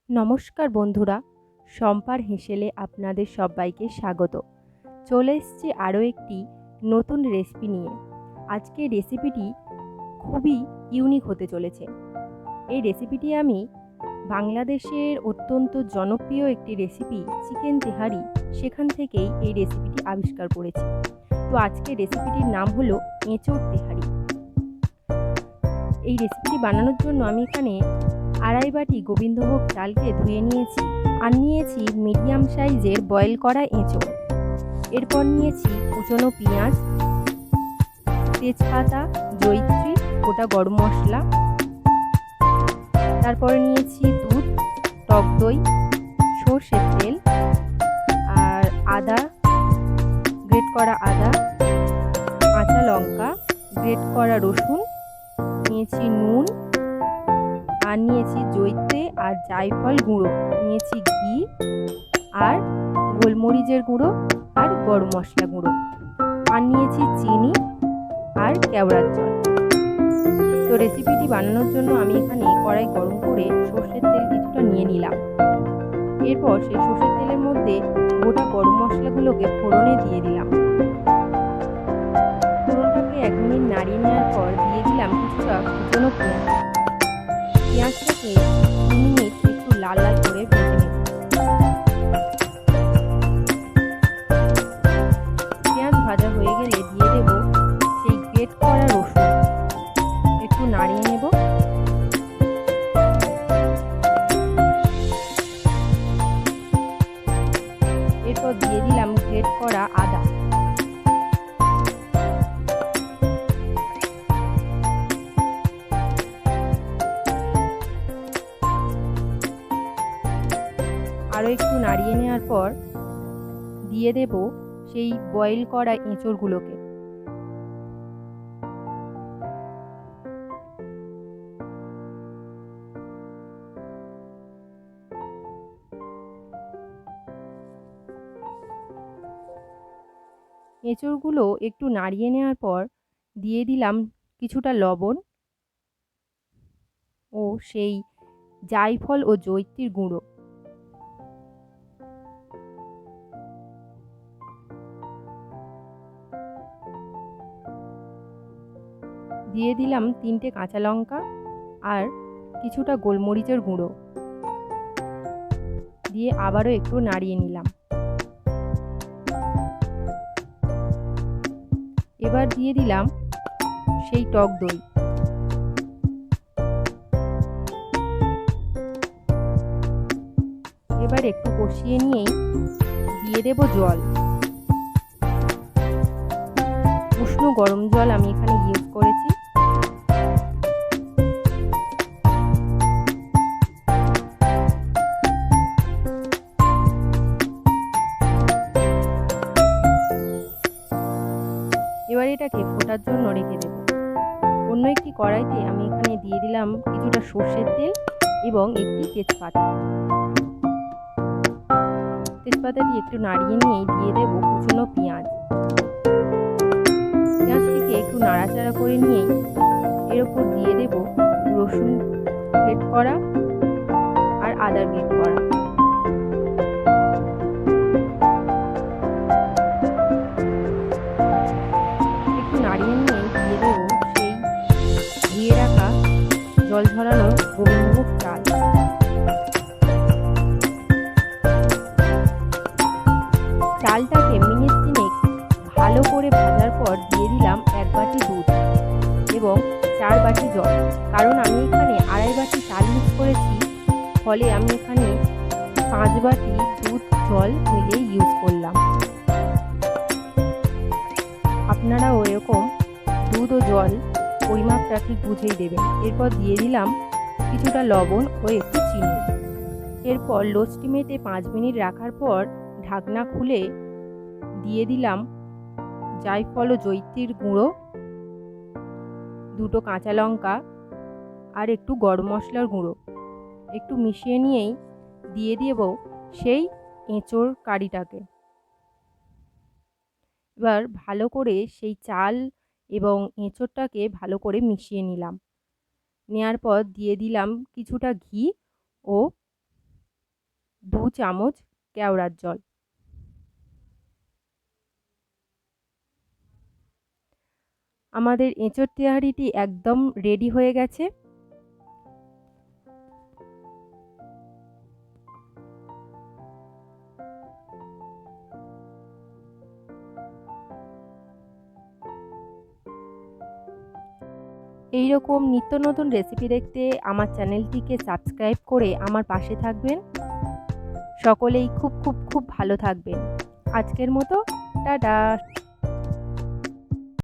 নমস্কার বন্ধুরা, শম্পার হেসেলে আপনাদের সবাইকে স্বাগত। চলে এসেছি আরও একটি নতুন রেসিপি নিয়ে। আজকের রেসিপিটি খুবই ইউনিক হতে চলেছে। এই রেসিপিটি আমি বাংলাদেশের অত্যন্ত জনপ্রিয় একটি রেসিপি চিকেন তেহারি, সেখান থেকেই এই রেসিপিটি আবিষ্কার করেছি। তো আজকের রেসিপিটির নাম হলো এঁচোড় তেহারি। এই রেসিপিটি বানানোর জন্য আমি এখানে আড়াই বাটি গোবিন্দভোগ চালকে ধুয়ে নিয়েছি, আর নিয়েছি মিডিয়াম সাইজের বয়েল করা এঁচোড়। এরপর নিয়েছি কুচনো পেঁয়াজ, তেজপাতা, জয়িত্রী, গোটা গরম মশলা। তারপরে নিয়েছি দুধ, টক দই, সর্ষের তেল, আর আদা, গ্রেট করা আদা, কাঁচা লঙ্কা, গ্রেট করা রসুন, নিয়েছি নুন, আর নিয়েছি জয়িত্রী আর জায়ফল গুঁড়ো, নিয়েছি ঘি আর গোলমরিচের গুঁড়ো আর গরম মশলা গুঁড়ো, আর নিয়েছি চিনি আর কেওড়ার জল। তো রেসিপিটি বানানোর জন্য আমি এখানে কড়াই গরম করে সর্ষের তেল কিছুটা নিয়ে নিলাম। এরপর সেই সর্ষের তেলের মধ্যে গোটা গরম মশলাগুলোকে ফোড়নে দিয়ে দিলাম। ফোড়নটাকে 1 মিনিট নাড়িয়ে নেওয়ার পর দিয়ে দিলাম কিছুটা কুচনো পেঁয়াজ। পেঁয়াজটাকে 2 মিনিট একটু লাল লাল করে ভেজে নেব। পেঁয়াজ ভাজা হয়ে গেলে দিয়ে দেব সেই গ্রেট করা রসুন, একটু নাড়িয়ে নেব। এরপর দিয়ে দিলাম গ্রেট করা আদা। আরও একটু নাড়িয়ে নেওয়ার পর দিয়ে দেব সেই বয়েল করা এঁচোড়গুলোকে। এঁচোড়গুলো একটু নাড়িয়ে নেওয়ার পর দিয়ে দিলাম কিছুটা লবণ ও সেই জায়ফল ও জয়িত্রীর গুঁড়ো। দিয়ে দিলাম 3টে কাঁচা লঙ্কা আর কিছুটা গোলমরিচের গুঁড়ো, দিয়ে আবারও একটু নাড়িয়ে নিলাম। এবার দিয়ে দিলাম সেই টক দই। এবার একটু কষিয়ে নিয়েই দিয়ে দেব জল। উষ্ণ গরম জল আমি এখানে ইউজ করেছি। এবার এটাকে ফোটার জন্য রেখে দেব। অন্য একটি কড়াইতে আমি এখানে দিয়ে দিলাম কিছুটা সর্ষের তেল এবং একটি তেজপাতা। তেজপাতাটি একটু নাড়িয়ে নিয়েই দিয়ে দেব কুচনো পেঁয়াজ। পেঁয়াজটিকে একটু নাড়াচাড়া করে নিয়েই এর ওপর দিয়ে দেব রসুন গ্রেট করা আর আদা গ্রেট করা। একটু নাড়িয়ে নিয়েই দিয়ে দেব সেই ধুয়ে রাখা জল ঝরানো গোবিন্দভোগ চাল। চালটাকে মিনিট 3 ভালো করে ভাজার পর দিয়ে দিলাম 1 বাটি দুধ এবং 4 বাটি জল। কারণ আমি এখানে আড়াই বাটি চাল ইউজ করেছি, ফলে আমি এখানে 5 বাটি দুধ জল মিলিয়ে ইউজ করলাম। আপনারাও এরকম দুধ ও জল পরিমাপটা ঠিক বুঝেই দেবেন। এরপর দিয়ে দিলাম কিছুটা লবণ ও একটু চিনি। এরপর লো স্টিমেতে 5 মিনিট রাখার পর ঢাকনা খুলে দিয়ে দিলাম জায়ফল ও জয়িত্রীর গুঁড়ো, 2টো কাঁচা লঙ্কা আর একটু গরম মশলার গুঁড়ো। একটু মিশিয়ে নিয়েই দিয়ে দেব সেই এঁচোড় কারিটাকে। এবার ভালো করে সেই চাল এবং এঁচোড়টাকে ভালো করে মিশিয়ে নিলাম। নেওয়ার পর দিয়ে দিলাম কিছুটা ঘি ও 2 চামচ কেওড়ার জল। আমাদের এঁচোড় তেহারিটি একদম রেডি হয়ে গেছে। এই রকম নিত্য নতুন রেসিপি দেখতে আমার চ্যানেলটিকে সাবস্ক্রাইব করে আমার পাশে থাকবেন। সকলেই খুব খুব খুব ভালো থাকবেন। আজকের মতো টাটা।